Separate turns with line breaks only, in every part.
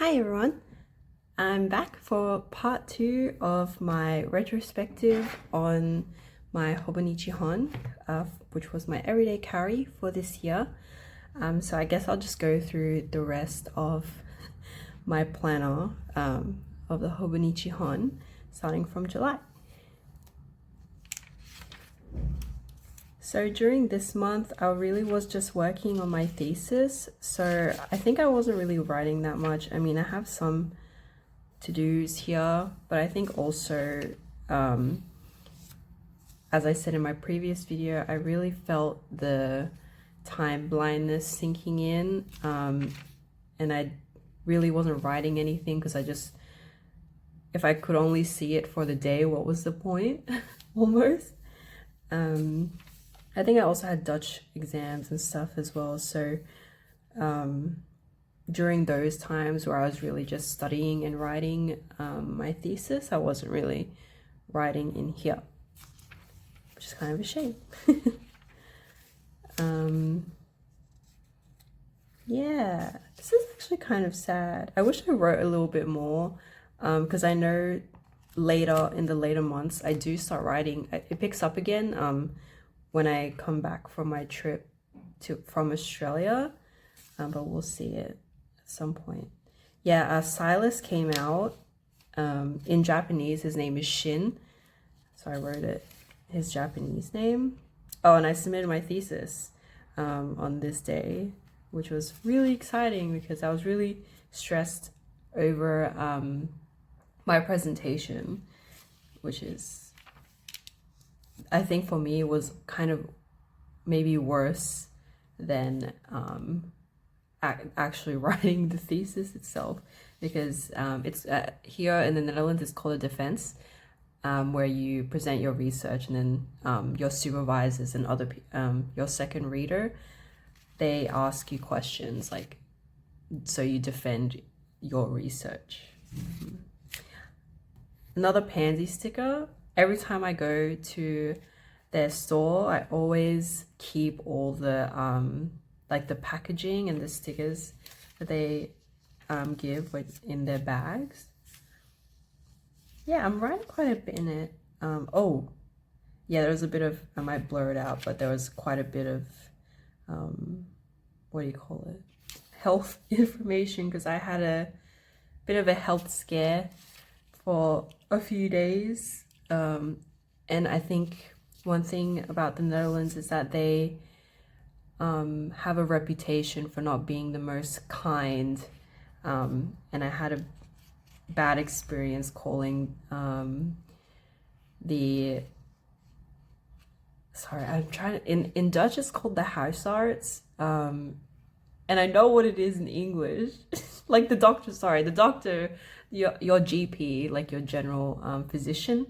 Hi everyone, I'm back for part 2 of my retrospective on my hobonichi hon, which was my everyday carry for this year. So I guess I'll just go through the rest of my planner of the hobonichi hon starting from July. So during this month, I really was just working on my thesis. So I think I wasn't really writing that much. I mean, I have some to-dos here, but I think also, as I said in my previous video, I really felt the time blindness sinking in, and I really wasn't writing anything because if I could only see it for the day, what was the point? Almost. I think I also had Dutch exams and stuff as well, so during those times where I was really just studying and writing my thesis, I wasn't really writing in here, which is kind of a shame. Yeah, this is actually kind of sad. I wish I wrote a little bit more, because I know in the later months I do start writing. It picks up again when I come back from my trip from Australia, but we'll see it at some point. Yeah, Silas came out. In Japanese, his name is Shin, so I wrote his Japanese name. Oh, and I submitted my thesis on this day, which was really exciting because I was really stressed over my presentation, which is, I think for me, it was kind of maybe worse than actually writing the thesis itself, because it's here in the Netherlands it's called a defense, where you present your research, and then your supervisors and your second reader, they ask you questions, like, so you defend your research. Another pansy sticker. Every time I go to their store, I always keep all the like the packaging and the stickers that they give in their bags. Yeah, I'm writing quite a bit in it. Oh, yeah, there was a bit of, I might blur it out, but there was quite a bit of, what do you call it? Health information, because I had a bit of a health scare for a few days. And I think one thing about the Netherlands is that they have a reputation for not being the most kind. And I had a bad experience calling in Dutch it's called the huisarts. And I know what it is in English. Like the doctor, your GP, like your general physician.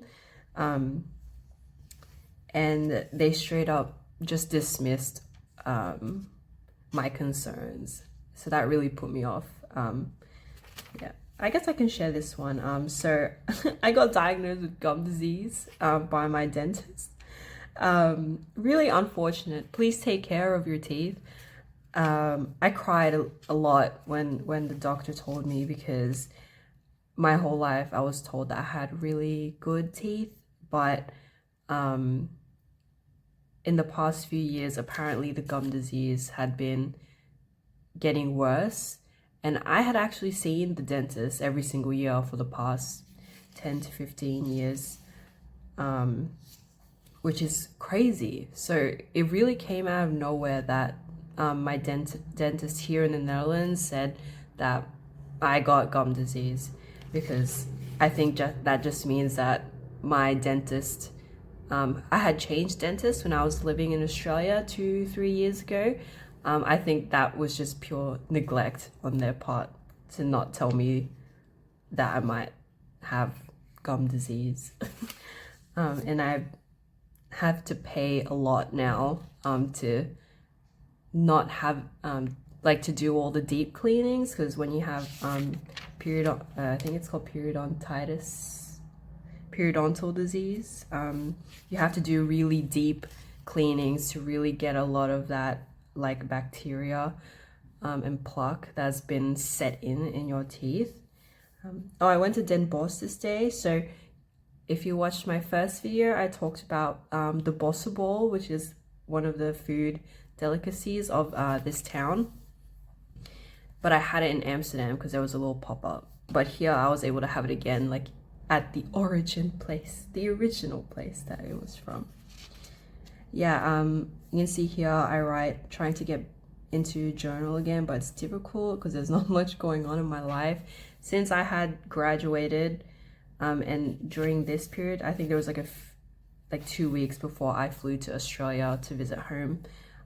And they straight up just dismissed my concerns. So that really put me off. Yeah, I guess I can share this one. So I got diagnosed with gum disease by my dentist. Really unfortunate. Please take care of your teeth. I cried a lot when the doctor told me, because my whole life I was told that I had really good teeth, but in the past few years, apparently the gum disease had been getting worse, and I had actually seen the dentist every single year for the past 10 to 15 years, which is crazy. So it really came out of nowhere that my dentist here in the Netherlands said that I got gum disease, because I think that just means that my dentist, I had changed dentists when I was living in Australia 2-3 years ago. I think that was just pure neglect on their part to not tell me that I might have gum disease. And I have to pay a lot now to not have like to do all the deep cleanings, because when you have I think it's called periodontal disease, you have to do really deep cleanings to really get a lot of that, like, bacteria and plaque that's been set in your teeth. Oh, I went to Den Bosch this day. So if you watched my first video, I talked about the bossa ball, which is one of the food delicacies of this town. But I had it in Amsterdam because there was a little pop-up. But here I was able to have it again, like at the origin place, the original place that it was from. Yeah, you can see here I write, trying to get into journal again, but it's difficult because there's not much going on in my life. Since I had graduated, and during this period, I think there was like 2 weeks before I flew to Australia to visit home.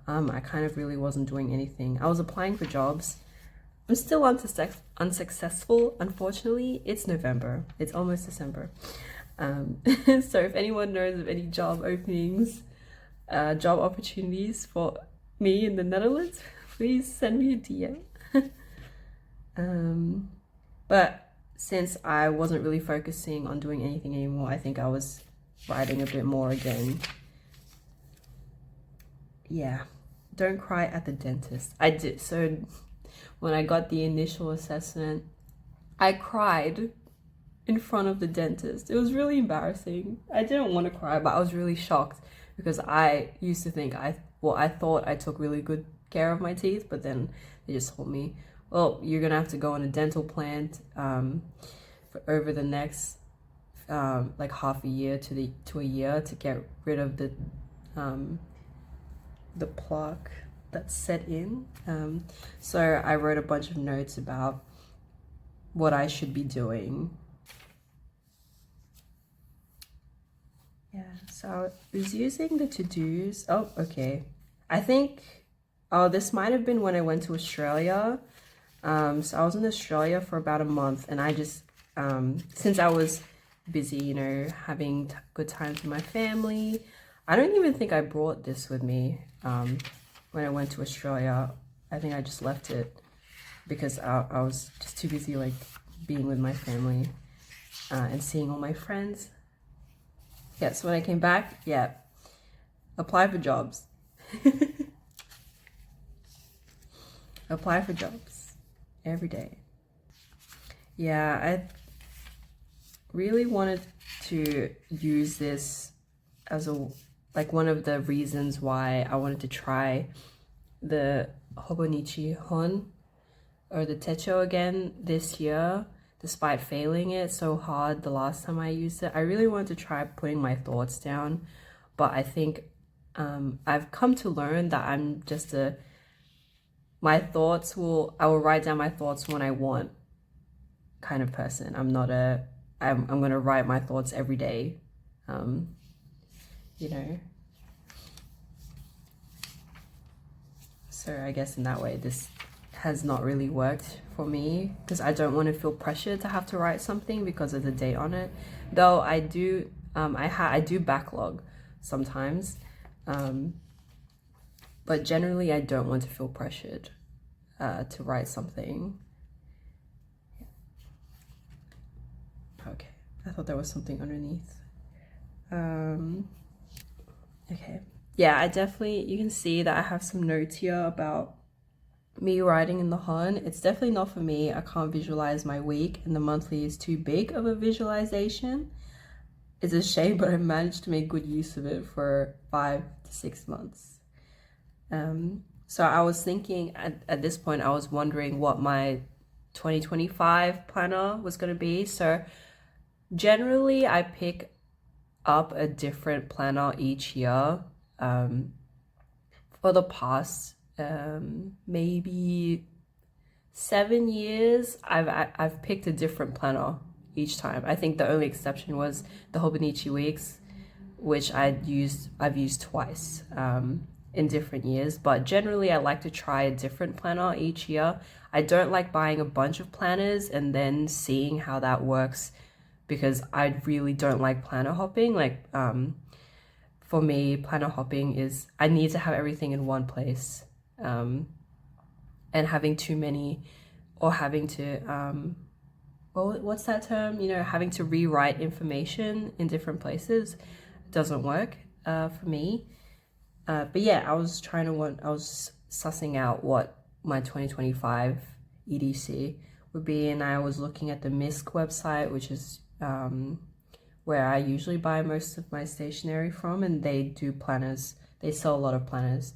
I kind of really wasn't doing anything. I was applying for jobs. I'm still unsuccessful, unfortunately. It's November. It's almost December. So if anyone knows of any job openings, job opportunities for me in the Netherlands, please send me a DM. But since I wasn't really focusing on doing anything anymore, I think I was writing a bit more again. Yeah, don't cry at the dentist. I did. So when I got the initial assessment, I cried in front of the dentist. It was really embarrassing. I didn't want to cry, but I was really shocked because I used to think I thought I took really good care of my teeth, but then they just told me, well, you're gonna have to go on a dental plan for over the next like half a year to a year to get rid of the plaque that's set in. So I wrote a bunch of notes about what I should be doing. Yeah, so I was using the to-dos. Oh, okay. I think, oh, this might have been when I went to Australia. So I was in Australia for about a month, and I just, since I was busy, you know, having good times with my family, I don't even think I brought this with me when I went to Australia. I think I just left it because I was just too busy, like, being with my family and seeing all my friends. Yeah, so when I came back, yeah, apply for jobs. Apply for jobs every day. Yeah, I really wanted to use this as like one of the reasons why I wanted to try the hobonichi hon or the techo again this year, despite failing it so hard the last time I used it. I really wanted to try putting my thoughts down, but I think I've come to learn that I'm just I will write down my thoughts when I want kind of person. I'm gonna write my thoughts every day, you know. So I guess in that way, this has not really worked for me because I don't want to feel pressured to have to write something because of the date on it. Though I do, I do backlog sometimes, but generally I don't want to feel pressured to write something. Okay, I thought there was something underneath. Okay, yeah, I definitely, you can see that I have some notes here about me writing in the Hun. It's definitely not for me. I can't visualize my week, and the monthly is too big of a visualization. It's a shame, but I managed to make good use of it for 5 to 6 months. So I was thinking at this point, I was wondering what my 2025 planner was going to be. So generally I pick up a different planner each year. For the past maybe 7 years, I've picked a different planner each time. I think the only exception was the hobonichi weeks, which I've used twice in different years. But generally I like to try a different planner each year. I don't like buying a bunch of planners and then seeing how that works, because I really don't like planner hopping. Like for me, planner hopping is, I need to have everything in one place. And having too many, or having to well, what's that term, you know, having to rewrite information in different places doesn't work for me. But yeah, I was sussing out what my 2025 EDC would be, and I was looking at the MISC website, which is where I usually buy most of my stationery from, and they do planners. They sell a lot of planners.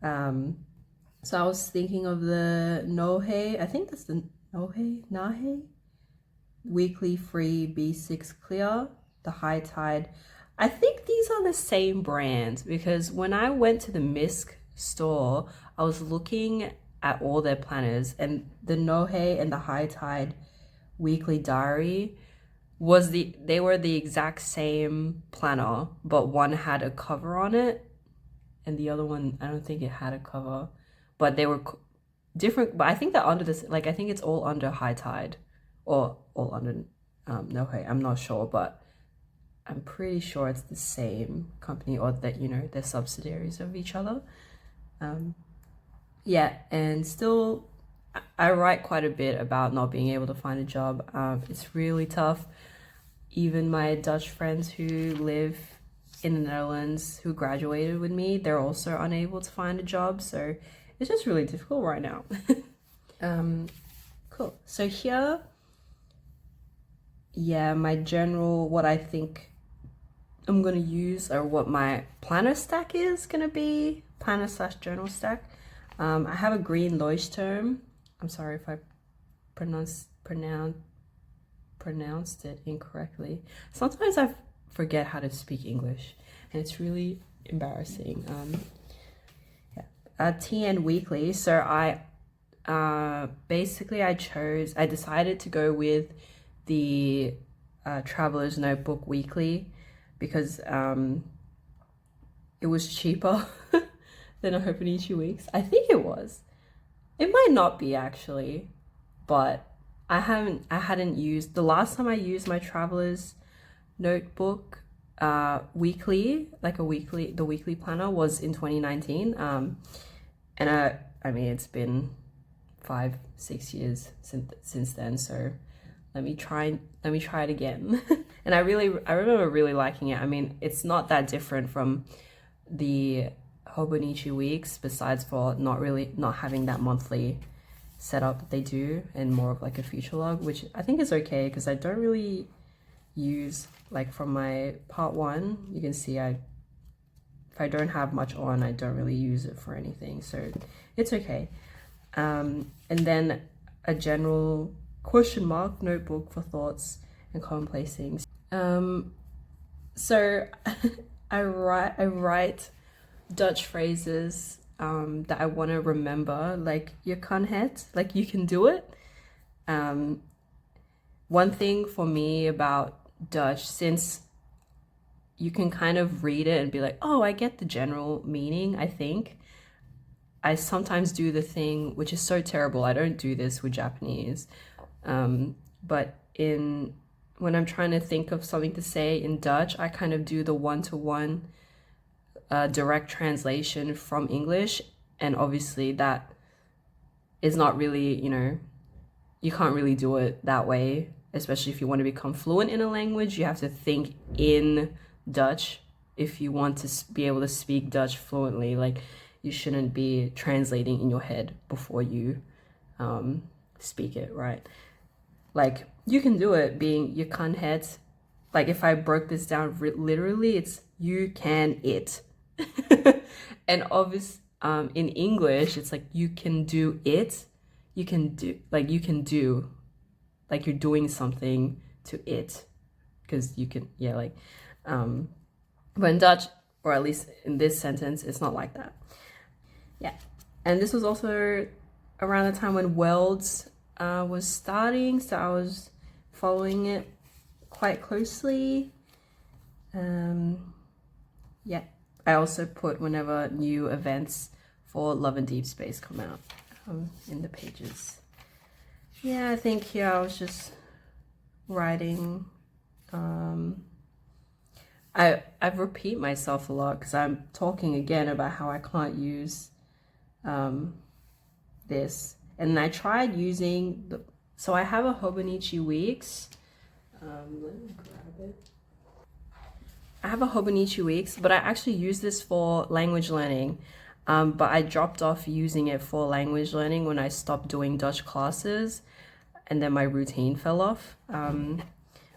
So I was thinking of the Nohei, I think that's the Nahe weekly free B6 clear, the high tide. I think these are the same brand, because when I went to the MISC store, I was looking at all their planners, and the Nohei and the high tide weekly diary they were the exact same planner, but one had a cover on it and the other one, I don't think it had a cover, but they were different. But I think they're under this, like, I think it's all under high tide or all under Nohei. I'm not sure, but I'm pretty sure it's the same company, or that, you know, they're subsidiaries of each other. Yeah, and still I write quite a bit about not being able to find a job. It's really tough. Even my Dutch friends who live in the Netherlands, who graduated with me, they're also unable to find a job. So it's just really difficult right now. Cool. So here, yeah, my general, what I think I'm gonna use, or what my planner stack is gonna be, planner slash journal stack. I have a green Leuchtturm. I'm sorry if I pronounced it incorrectly. Sometimes I forget how to speak English, and it's really embarrassing. TN Weekly. So I basically I decided to go with the Traveler's Notebook Weekly because it was cheaper than a hobonichi Weeks. I think it was. It might not be actually, but I hadn't used, the last time I used my Traveler's Notebook weekly, like the weekly planner, was in 2019. And I mean, it's been 5-6 years since then, so let me try it again. And I remember really liking it. I mean, it's not that different from the hobonichi Weeks, besides for not having that monthly setup that they do, and more of like a future log, which I think is okay, because I don't really use, like, from my part 1, you can see if I don't have much on, I don't really use it for anything, so it's okay. And then a general question mark notebook for thoughts and commonplace things. So I write Dutch phrases that I want to remember, like "je kan het," like "you can do it." One thing for me about Dutch, since you can kind of read it and be like, oh, I get the general meaning, I think, I sometimes do the thing, which is so terrible, I don't do this with Japanese, but when I'm trying to think of something to say in Dutch, I kind of do the one-to-one direct translation from English, and obviously that is not really, you know, you can't really do it that way, especially if you want to become fluent in a language. You have to think in Dutch if you want to be able to speak Dutch fluently. Like, you shouldn't be translating in your head before you speak it, right? Like, you can do it being "je kan het." Like, if I broke this down literally, it's "you can it." And obviously in English it's like "you can do it." You can do, like, you can do, like you're doing something to it, because you can, yeah, like but in Dutch, or at least in this sentence, it's not like that. Yeah. And this was also around the time when Worlds was starting, so I was following it quite closely. Yeah, I also put whenever new events for Love and Deep Space come out in the pages. Yeah, I think here I was just writing. I repeat myself a lot because I'm talking again about how I can't use this, and I tried using so I have a hobonichi Weeks. Let me grab it. I have a hobonichi Weeks, but I actually use this for language learning. but I dropped off using it for language learning when I stopped doing Dutch classes, and then my routine fell off.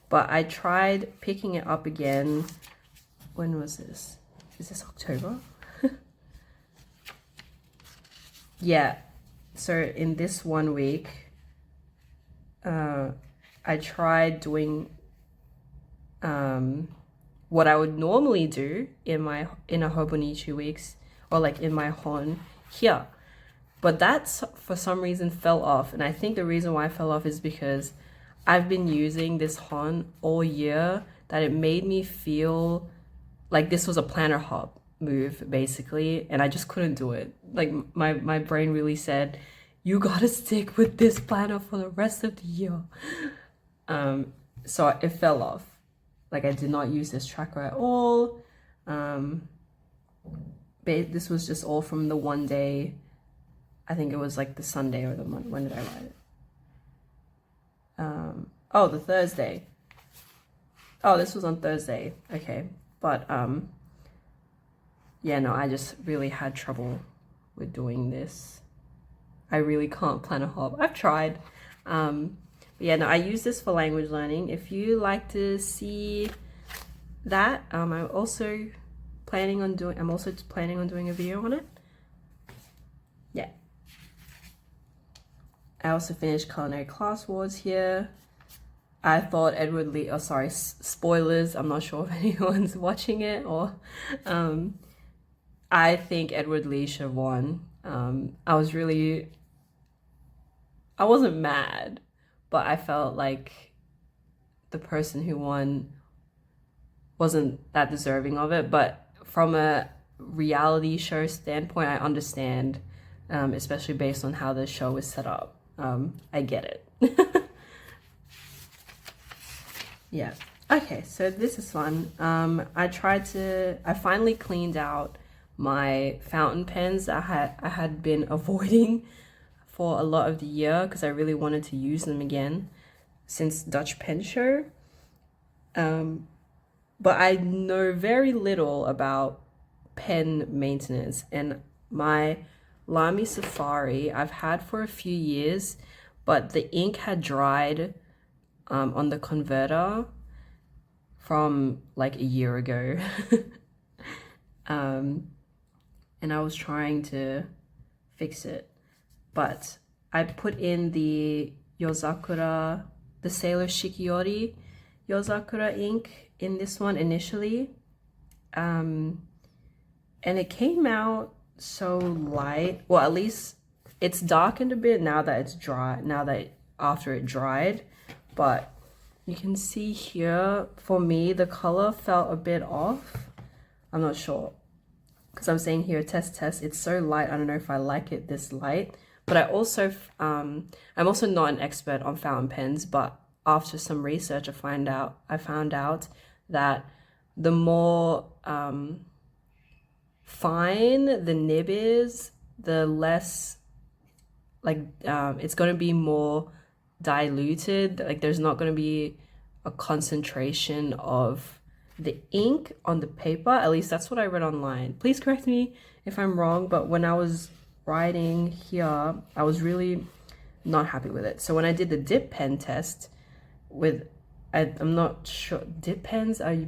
But I tried picking it up again. When was this? Is this October? Yeah, so in this 1 week, I tried doing what I would normally do in a hobonichi weeks, or like in my hon here. But that for some reason fell off, and I think the reason why I fell off is because I've been using this hon all year, that it made me feel like this was a planner hop move basically, and I just couldn't do it. Like my brain really said, you gotta stick with this planner for the rest of the year. So it fell off. Like I did not use this tracker at all. But this was just all from the one day. I think it was like the Sunday or the Monday. When did I write it? Oh, the Thursday. Oh, this was on Thursday. Okay. But yeah, no, I just really had trouble with doing this. I really can't plan a hop. I've tried. But yeah, no, I use this for language learning. If you like to see that, I'm also planning on doing a video on it. Yeah. I also finished Culinary Class Wars here. I thought Edward Lee, oh sorry, spoilers, I'm not sure if anyone's watching it, or I think Edward Lee should have won. I wasn't mad, but I felt like the person who won wasn't that deserving of it. But from a reality show standpoint, I understand, especially based on how the show is set up. I get it. Yeah. Okay, so this is fun. I finally cleaned out my fountain pens that I had been avoiding for a lot of the year, because I really wanted to use them again since Dutch Pen Show. But I know very little about pen maintenance, and my Lamy Safari I've had for a few years, but the ink had dried on the converter from like a year ago. And I was trying to fix it, but I put in the Yozakura, the Sailor Shikiori Yozakura ink in this one initially, and it came out so light. Well, at least it's darkened a bit now that it's dry, after it dried. But you can see here, for me, the color felt a bit off. I'm not sure, because I'm saying here, test, it's so light. I don't know if I like it this light. But I'm also not an expert on fountain pens, but after some research, I found out that the more fine the nib is, the less, like, it's going to be more diluted. Like, there's not going to be a concentration of the ink on the paper. At least that's what I read online. Please correct me if I'm wrong, but when I was writing here, I was really not happy with it. So when I did the dip pen test with, I'm not sure, dip pens are they're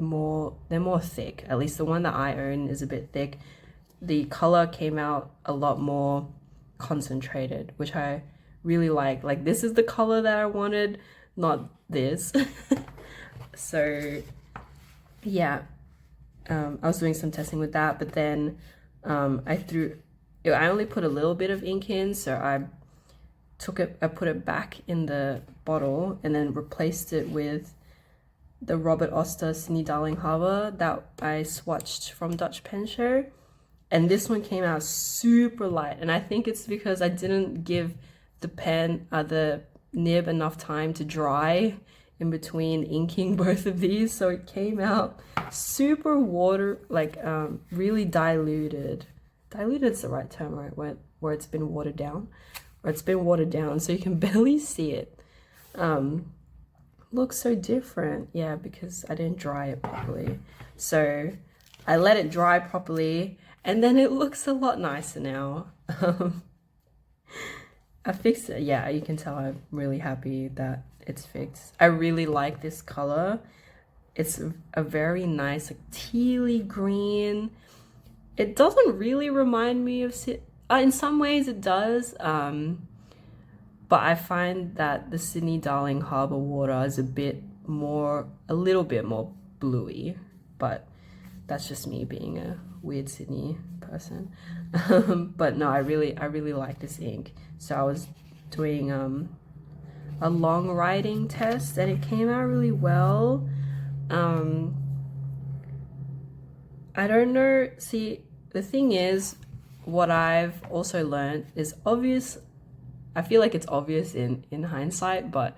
more thick. At least the one that I own is a bit thick. The color came out a lot more concentrated, which I really like. Like, this is the color that I wanted, not this. So yeah, I was doing some testing with that, but then I only put a little bit of ink in, so I put it back in the bottle and then replaced it with the Robert Oster Sydney Darling Harbour that I swatched from Dutch Pen Show. And this one came out super light, and I think it's because I didn't give the nib enough time to dry in between inking both of these, so it came out super really diluted. Diluted's the right term, right? Where it's been watered down, so you can barely see it. Looks so different, yeah, because I didn't dry it properly. So I let it dry properly, and then it looks a lot nicer now. I fixed it. Yeah, you can tell I'm really happy that it's fixed. I really like this color. It's a very nice like tealy green. It doesn't really remind me of in some ways it does, but I find that the Sydney Darling Harbour water is a little bit more bluey, but that's just me being a weird Sydney person. But no, I really like this ink. So I was doing a long writing test and it came out really well. I don't know. See, the thing is, what I've also learned is obvious. I feel like it's obvious in hindsight, but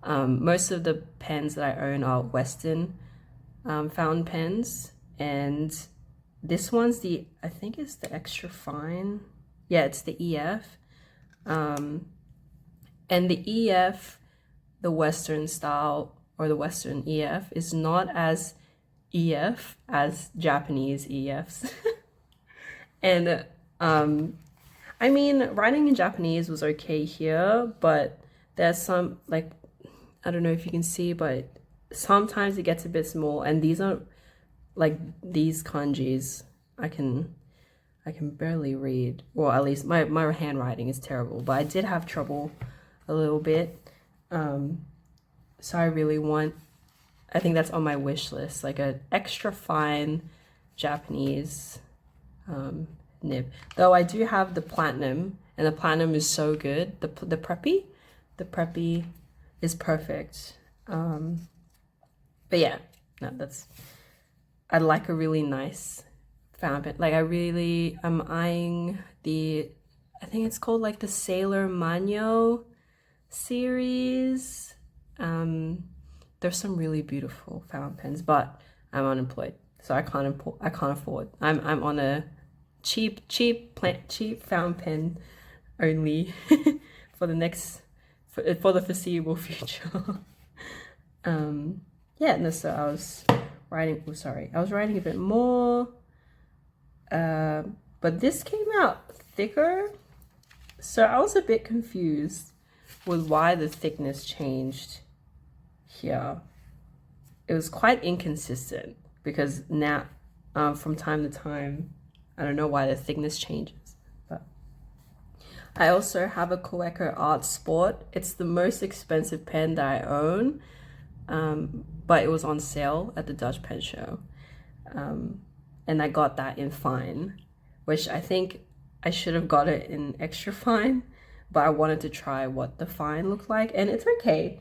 most of the pens that I own are Western fountain pens, and this one's I think it's the extra fine. Yeah, it's the EF. And the EF, the Western style or the Western EF, is not as EF as Japanese EFs. And I mean, writing in Japanese was okay here, but there's some, like, I don't know if you can see, but sometimes it gets a bit small, and these are like these kanjis I can barely read, or at least my handwriting is terrible, but I did have trouble a little bit. So I think that's on my wish list, like an extra fine Japanese nib. Though I do have the platinum, and the platinum is so good. The preppy is perfect. But yeah, no, I'd like a really nice fountain pen. Like I'm eyeing I think it's called like the Sailor Mano series. There's some really beautiful fountain pens, but I'm unemployed, so I can't afford. I'm on a cheap fountain pen only for the foreseeable future. Yeah, no, so I was writing a bit more, but this came out thicker, so I was a bit confused with why the thickness changed here. It was quite inconsistent because now from time to time I don't know why the thickness changes. But I also have a Coeco Art Sport. It's the most expensive pen that I own, but it was on sale at the Dutch Pen Show, and I got that in fine, which I think I should have got it in extra fine, but I wanted to try what the fine looked like, and it's okay.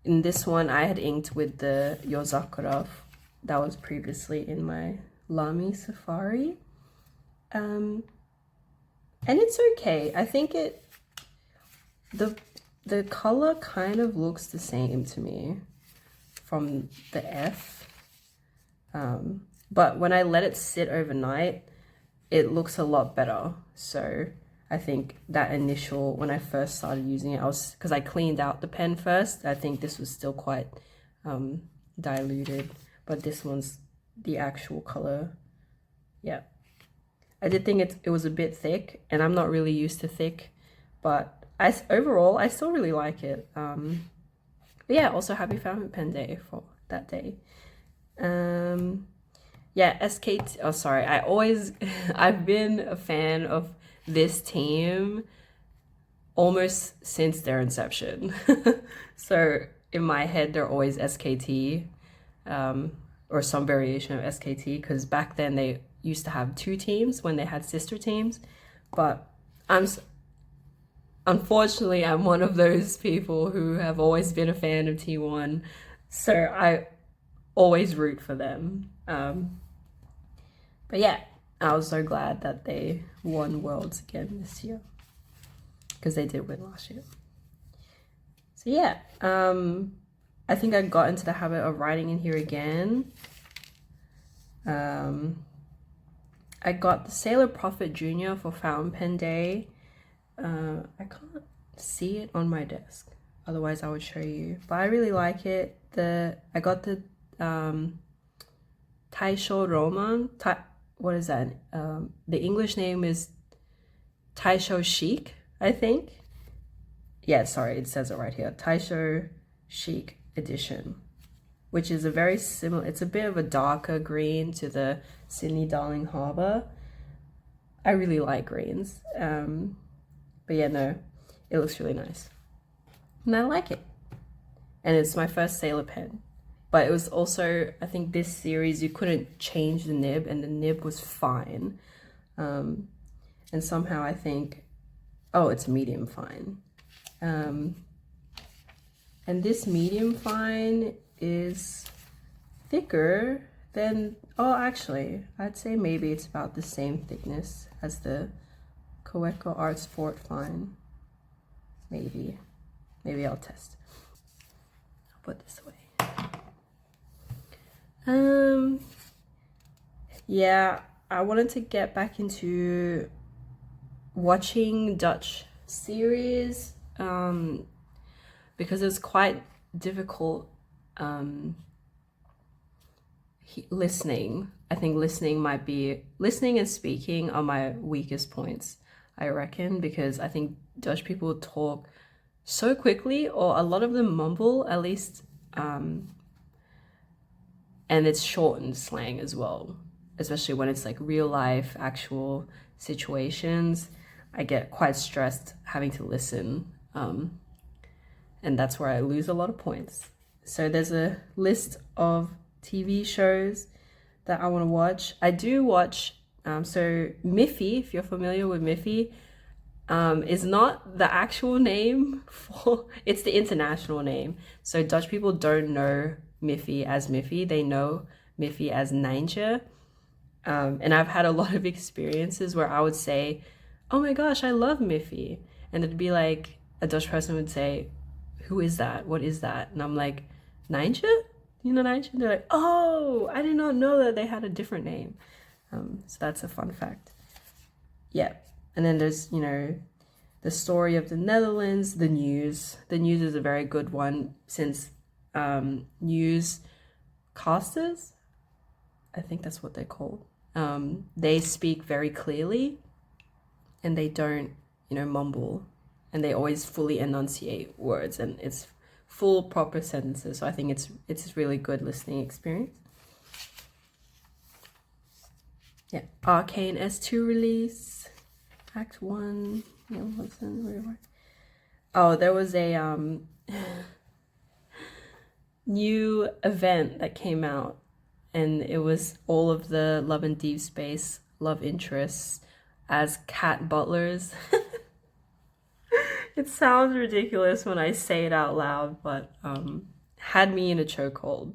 In this one, I had inked with the Yozakura that was previously in my Lamy Safari. And it's okay. I think the color kind of looks the same to me from the F. But when I let it sit overnight, it looks a lot better. So I think that when I first started using it, because I cleaned out the pen first. I think this was still quite diluted, but this one's the actual color. Yeah, I did think it was a bit thick, and I'm not really used to thick, but overall I still really like it. But yeah, also happy fountain pen day for that day. Yeah, SKT. Oh, sorry. I've been a fan of this team almost since their inception. So in my head, they're always SKT, or some variation of SKT, because back then they used to have two teams when they had sister teams. But unfortunately, I'm one of those people who have always been a fan of T1, so I always root for them. But yeah, I was so glad that they won Worlds again this year, because they did win last year. So yeah, I think I got into the habit of writing in here again. I got the Sailor Prophet Jr. for Fountain Pen Day. I can't see it on my desk, otherwise I would show you, but I really like it. I got the Taisho Roman. What is that? The English name is Taisho Chic, I think. Yeah, sorry, it says it right here. Taisho Chic Edition, which is a very similar, it's a bit of a darker green to the Sydney Darling Harbour. I really like greens. But yeah, no, it looks really nice. And I like it. And it's my first sailor pen. But it was also, I think this series, you couldn't change the nib, and the nib was fine. And somehow I think, oh, it's medium fine. And this medium fine is thicker than, oh, actually, I'd say maybe it's about the same thickness as the Coeco Arts Fort fine. Maybe I'll test. I'll put this away. Yeah, I wanted to get back into watching Dutch series because it's quite difficult listening. I think listening and speaking are my weakest points, I reckon, because I think Dutch people talk so quickly, or a lot of them mumble, at least, and it's shortened slang as well, especially when it's like real life, actual situations. I get quite stressed having to listen, and that's where I lose a lot of points. So there's a list of TV shows that I want to watch. I do watch, so Miffy, if you're familiar with Miffy, is not the actual name for, it's the international name. So Dutch people don't know Miffy as Miffy, they know Miffy as Nijntje. And I've had a lot of experiences where I would say, oh my gosh, I love Miffy. And it'd be like, a Dutch person would say, who is that? What is that? And I'm like, Nijntje? You know Nijntje? And they're like, oh, I did not know that they had a different name. So that's a fun fact. Yeah. And then there's, you know, the story of the Netherlands, the news. The news is a very good one, since newscasters, I think that's what they're called, they speak very clearly and they don't, you know, mumble, and they always fully enunciate words, and it's full proper sentences. So I think it's a really good listening experience. Yeah, Arcane S2 release, Act 1. Oh, there was a new event that came out, and it was all of the Love and Deep Space love interests as cat butlers. It sounds ridiculous when I say it out loud, but had me in a chokehold.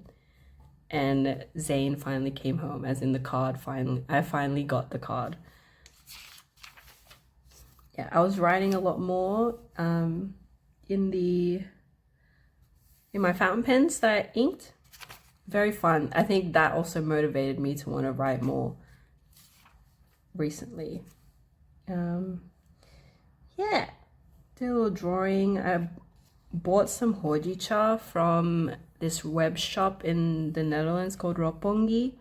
And Zayn finally came home, as in the card I finally got the card. Yeah, I was writing a lot more in my fountain pens that I inked. Very fun. I think that also motivated me to want to write more recently. Yeah, did a little drawing. I bought some hobonichi from this web shop in the Netherlands called Roppongi.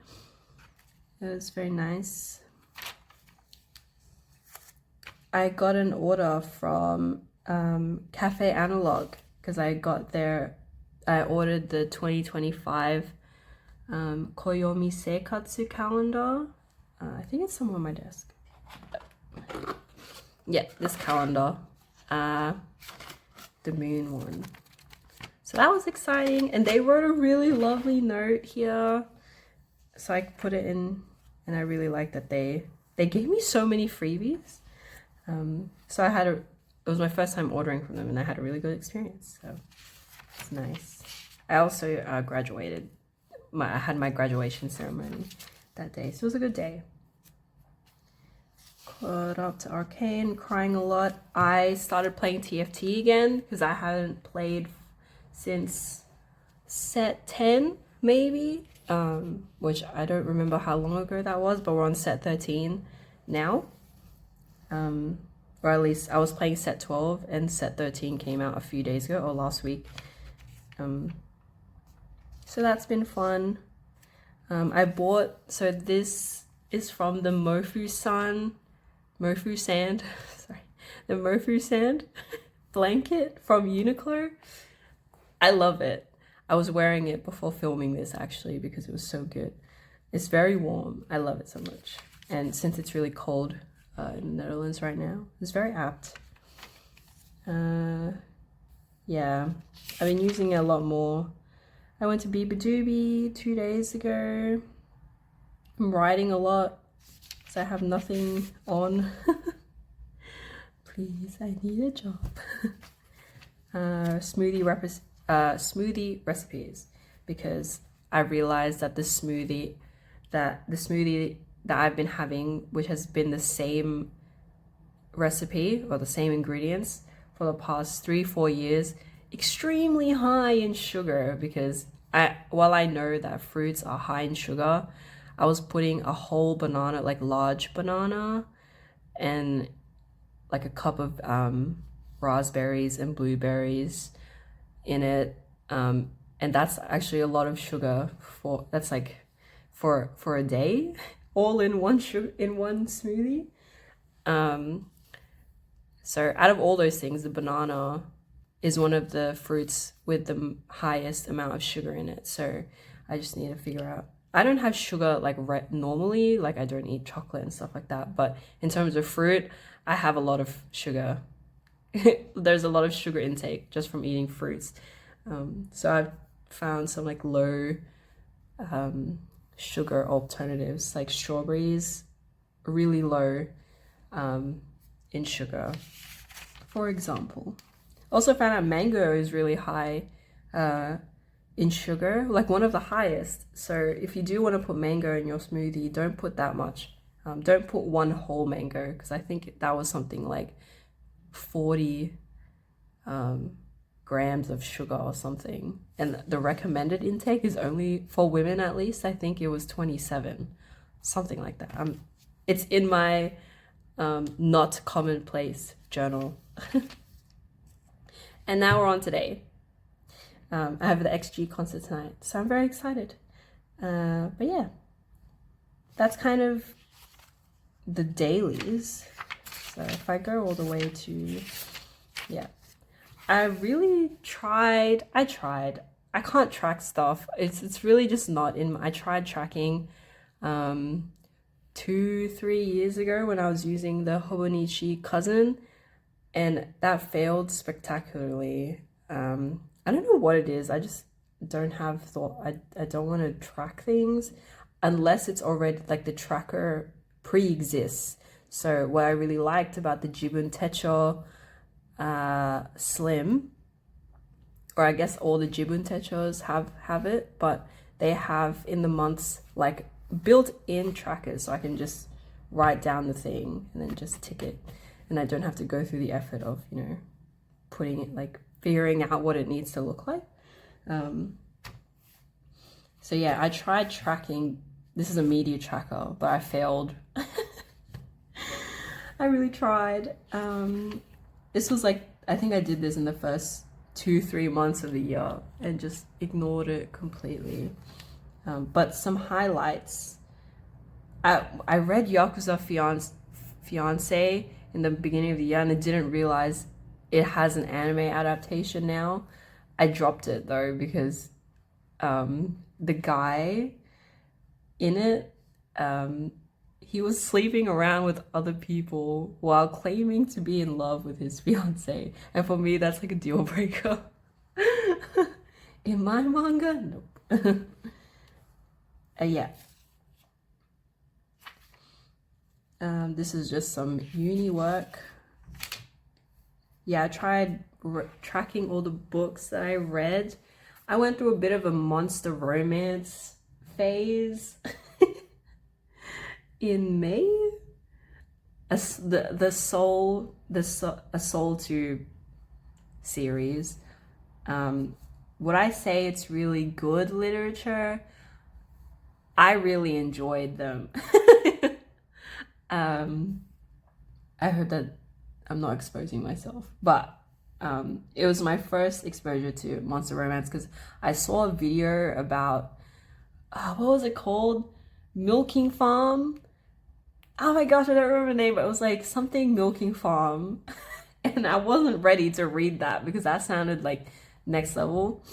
It was very nice. I got an order from Cafe Analog, because I ordered the 2025 Koyomi Seikatsu calendar. I think it's somewhere on my desk. Yeah, this calendar, the moon one. So that was exciting, and they wrote a really lovely note here. So I put it in, and I really like that they gave me so many freebies. So it was my first time ordering from them, and I had a really good experience. So it's nice. I also graduated. I had my graduation ceremony that day, so it was a good day. Caught up to Arcane, crying a lot. I started playing TFT again because I hadn't played since set 10, maybe, which I don't remember how long ago that was, but we're on set 13 now. Or at least I was playing set 12, and set 13 came out a few days ago, or last week. So that's been fun. I bought, so this is from the Mofu Sand, sorry, the Mofu Sand blanket from Uniqlo. I love it. I was wearing it before filming this actually because it was so good. It's very warm. I love it so much. And since it's really cold in the Netherlands right now, it's very apt. Yeah, I've been using it a lot more. I went to Biba Doobie 2 days ago. I'm writing a lot because I have nothing on. Please, I need a job. Smoothie recipes, because I realized that the smoothie that I've been having, which has been the same recipe or the same ingredients for the past 3-4 years, extremely high in sugar. Because while I know that fruits are high in sugar, I was putting a whole banana, like large banana, and like a cup of raspberries and blueberries in it, and that's actually a lot of sugar for a day, all in one smoothie. So out of all those things, the banana is one of the fruits with the highest amount of sugar in it. So I just need to figure out. I don't have sugar like normally, like I don't eat chocolate and stuff like that. But in terms of fruit, I have a lot of sugar. There's a lot of sugar intake just from eating fruits. So I've found some like low sugar alternatives, like strawberries, really low in sugar, for example. Also found out mango is really high in sugar, like one of the highest. So if you do want to put mango in your smoothie, don't put that much. Don't put one whole mango, because I think that was something like 40 grams of sugar or something, and the recommended intake is only, for women at least, I think it was 27, something like that. It's in my not commonplace journal. And now we're on today. I have the XG concert tonight, so I'm very excited. But yeah, that's kind of the dailies. So if I go all the way to, yeah, I can't track stuff. It's really just not in my, I tried tracking 2-3 years ago when I was using the hobonichi cousin, and that failed spectacularly. I don't know what it is. I just don't have thought. I don't want to track things unless it's already like the tracker pre-exists. So what I really liked about the Jibun Techo Slim, or I guess all the Jibun Techos have it, but they have in the months like built-in trackers, so I can just write down the thing and then just tick it, and I don't have to go through the effort of, you know, putting it, like figuring out what it needs to look like. So yeah, I tried tracking. This is a media tracker, but I failed. I really tried. This was like, I think I did this in the first 2-3 months of the year and just ignored it completely. But some highlights. I read Yakuza Fiance in the beginning of the year, and I didn't realize it has an anime adaptation now. I dropped it though because the guy in it, he was sleeping around with other people while claiming to be in love with his fiance. And for me, that's like a deal breaker. In my manga, nope. Yeah. This is just some uni work. Yeah, I tried tracking all the books that I read. I went through a bit of a monster romance phase in May. A Soul Tube series. Would I say it's really good literature? I really enjoyed them. I heard that I'm not exposing myself, but it was my first exposure to monster romance because I saw a video about what was it called? Milking Farm. Oh my gosh, I don't remember the name, but it was like something Milking Farm. And I wasn't ready to read that because that sounded like next level.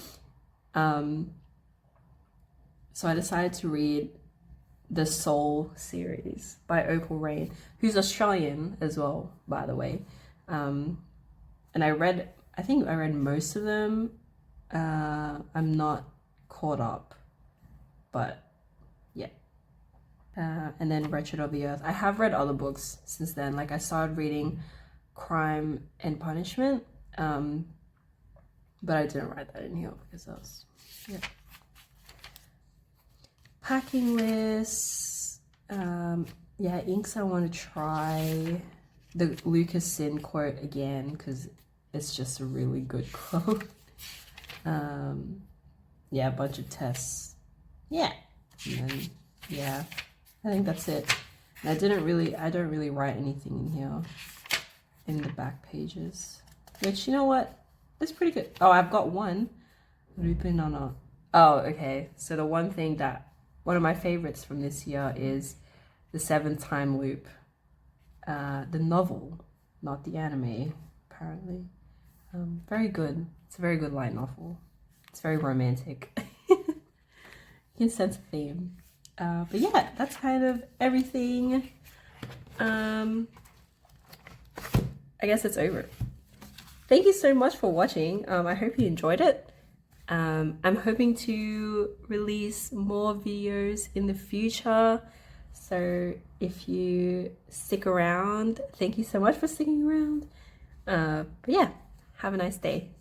So I decided to read the Soul series by Opal Rain, who's Australian as well, by the way. And I think I read most of them. I'm not caught up, but yeah. And then Wretched of the Earth. I have read other books since then. Like I started reading Crime and Punishment, but I didn't write that in here because I was, yeah. Packing lists. Yeah, inks I want to try. The Lucas Sin quote again because it's just a really good quote. Yeah, a bunch of tests. Yeah, and then yeah, I think that's it. And I don't really write anything in here in the back pages, which, you know what, it's pretty good. Oh, I've got one. Oh, okay. So the one thing that one of my favorites from this year is The Seventh Time Loop, the novel, not the anime, apparently. Very good. It's a very good light novel. It's very romantic. You can sense a theme. But yeah, that's kind of everything. I guess it's over. Thank you so much for watching. I hope you enjoyed it. I'm hoping to release more videos in the future. So if you stick around, thank you so much for sticking around. But yeah, have a nice day.